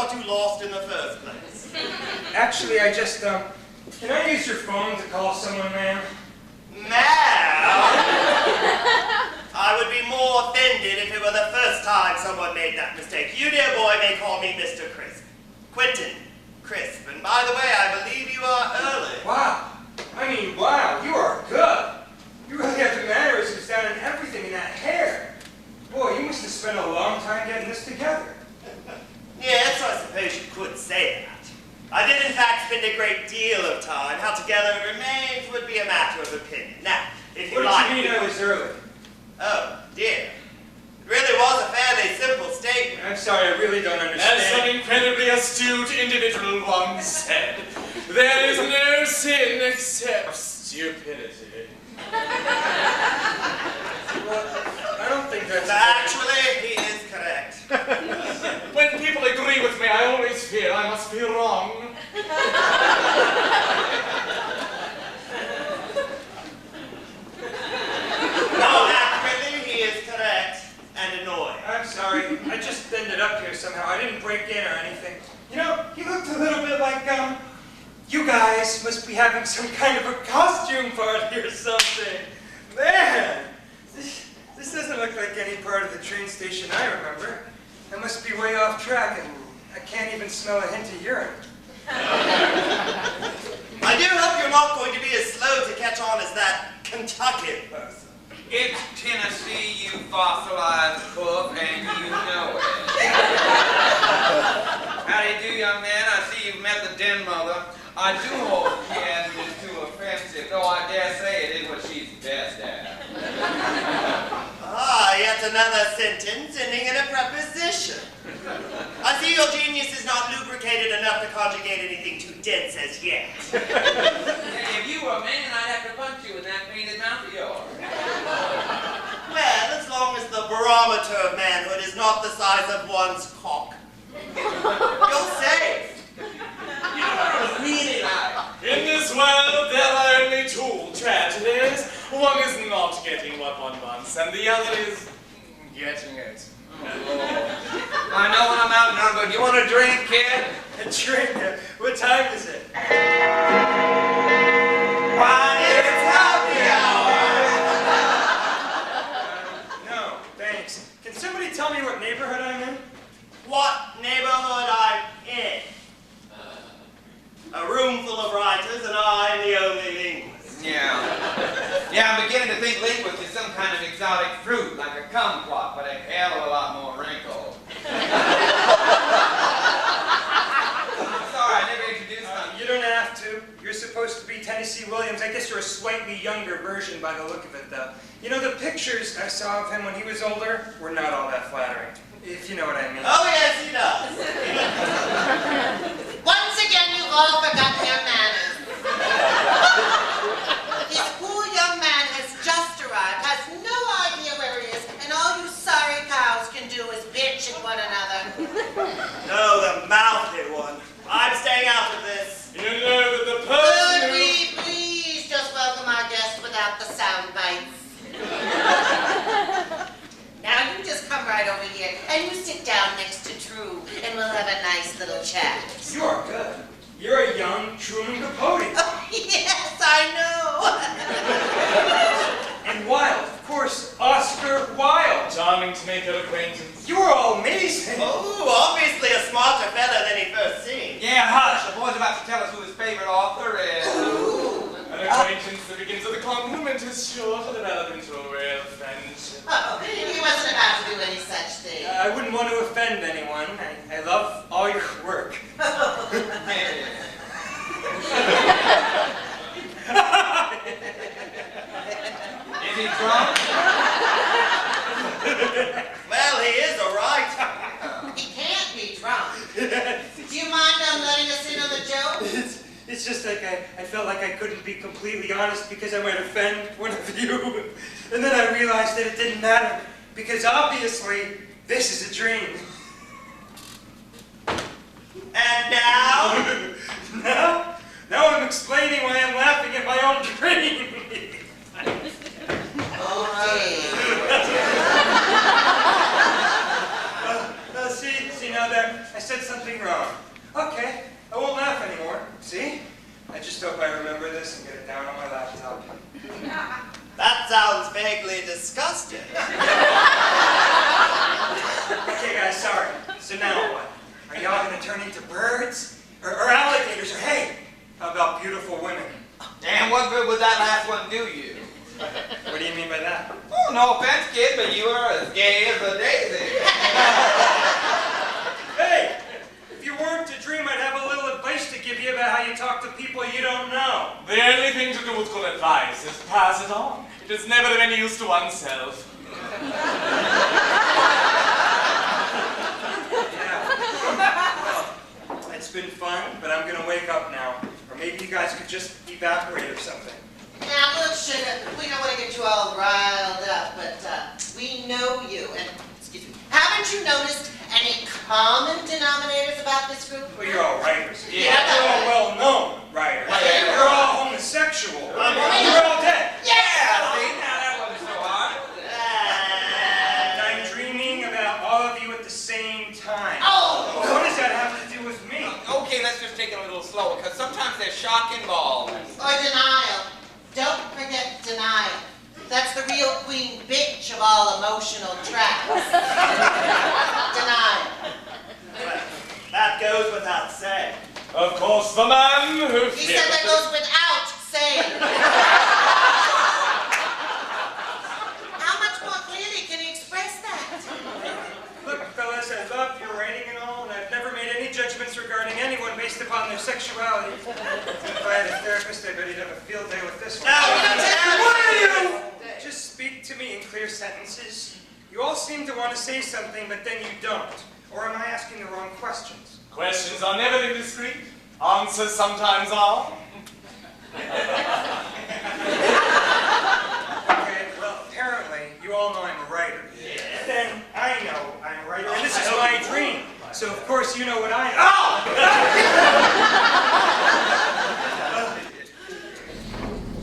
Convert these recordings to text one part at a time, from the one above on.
got you lost in the first place? Actually, I just, can I use your phone to call someone, ma'am? Ma'am? I would be more offended if it were the first time someone made that mistake. You, dear boy, may call me Mr. Crisp. Quentin Crisp. And by the way, I believe you are early. Wow. I mean, wow, you are good. You really have the mannerisms down and everything in that hair. Boy, you must have spent a long time getting this together. Yes, I suppose you could say that. I did, in fact, spend a great deal of time. How together it remains would be a matter of opinion. Now, if you like... What did you mean I was early? Oh, dear. It really was a fairly simple statement. I'm sorry, I really don't understand. As some incredibly astute individual once said, there is no sin except stupidity. Well, I don't think that's... Actually, he is correct. When people agree with me, I always fear I must be wrong. No, accurately, he is correct and annoying. I'm sorry, I just ended up here somehow. I didn't break in or anything. You know, he looked a little bit like, you guys must be having some kind of a costume party or something. Man, this doesn't look like any part of the train station I remember. I must be way off track, and I can't even smell a hint of urine. I do hope you're not going to be as slow to catch on as that Kentucky person. It's Tennessee, you fossilized hoof, and you know it. Howdy do, young man. I see you've met the den mother. I do hope she hasn't been too offensive, though I dare say it is what she's best at. Ah, yet another sentence ending in a preposition. I see your genius is not lubricated enough to conjugate anything too dense as yet. If you were a man, I'd have to punch you in that painted mouth of yours. Well, as long as the barometer of manhood is not the size of one's cock, you're safe. You know what it was really like? In this world, there are only two tragedies. One is not getting what one wants, and the other is getting it. Oh, I know when I'm out and I'm good. You want a drink, kid? A drink? What time is it? Why, it's happy hour! No, thanks. Can somebody tell me what neighborhood I'm in? What neighborhood I'm in? A room full of writers, and I'm the only linguist. Yeah, I'm beginning to think linguist is some kind of exotic fruit, like a kumquat, but a hell of a lot more wrinkled. I'm sorry, I never introduced myself. You don't have to. You're supposed to be Tennessee Williams. I guess you're a slightly younger version by the look of it, though. You know, the pictures I saw of him when he was older were not all that flattering, if you know what I mean. Oh, yes, he does. Once again, you've all forgotten your manners. This poor young man has just arrived, has no idea where he is, and all you sorry cows can do is bitch at one another. No, the mouthy one. I'm staying out of this. You know that the person Could who... we please just welcome our guest without the sound bites? Now you just come right over here, and you sit down next to True, and we'll have a nice little chat. You are good. You're a young Truman Capote. Oh, yes, I know. And Wilde, of course, Oscar Wilde. Charming to make your acquaintance. You are all amazing. Oh, obviously a smarter fella than he first seemed. Yeah, hush. The boy's about to tell us who his favorite author is. An acquaintance that begins with a compliment is sure to develop into a real friendship. Oh, he wasn't about to do any such thing. I wouldn't want to offend anyone. I love all your work. Is he drunk? Well, he is a writer. He can't be drunk. Do you mind letting us in on the joke? It's just like I felt like I couldn't be completely honest because I might offend one of you. And then I realized that it didn't matter because obviously this is a dream. And now? Now I'm explaining why I'm laughing at my own dream. See now that I said something wrong. Okay, I won't laugh anymore. See? I just hope I remember this and get it down on my laptop. That sounds vaguely disgusting. Okay, guys, sorry. So now what? Are y'all gonna turn into birds? Or alligators? Or hey, how about beautiful women? And what good would that last one do you? What do you mean by that? Oh, no offense, kid, but you are as gay as a daisy. Hey! If you weren't to dream, I'd have a little advice to give you about how you talk to people you don't know. The only thing to do with good advice is pass it on. It is never of any use to oneself. Yeah. Well, it's been fun, but I'm gonna wake up now. Or maybe you guys could just evaporate or something. Now, look, sugar, we don't want to get you all riled up, but we know you, and, excuse me, haven't you noticed any common denominators about this group? Well, you're all writers. Yeah. You're all well-known writers. Yeah. You're all homosexual. You're all dead. Yeah, see, now that wasn't so hard. And I'm dreaming about all of you at the same time. Oh! What does that have to do with me? Okay, let's just take it a little slower, because sometimes there's shock involved. Or denial. Don't forget denial. That's the real queen bitch of all emotional traps. Denial. Well, that goes without saying. Of course, the man who... He said that goes without saying. How much more clearly can he express that? Look, fellas, I love your writing and all, and I've never made any judgments regarding anyone based upon their sexuality. If I had a therapist, I bet he'd have a field day with this one. What are you? Just speak to me in clear sentences. You all seem to want to say something, but then you don't. Or am I asking the wrong questions? Questions are never indiscreet. Answers sometimes are. Okay, well, apparently, you all know I'm a writer. Yeah. Then I know I'm a writer, and this is my dream. So, of course, you know what I know.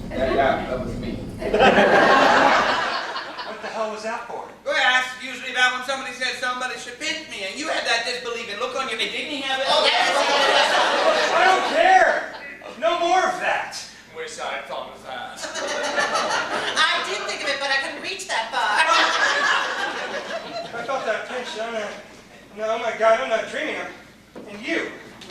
Yeah, that was me. What the hell was that for? Well, that's usually about when somebody said somebody should pinch me, and you had that disbelieving look on your face. Didn't he have it? Oh, yes. I don't care. No more of that. Wish I'd thought of that. I did think of it, but I couldn't reach that far. I felt that pinch. No, my God, I'm not dreaming. And you.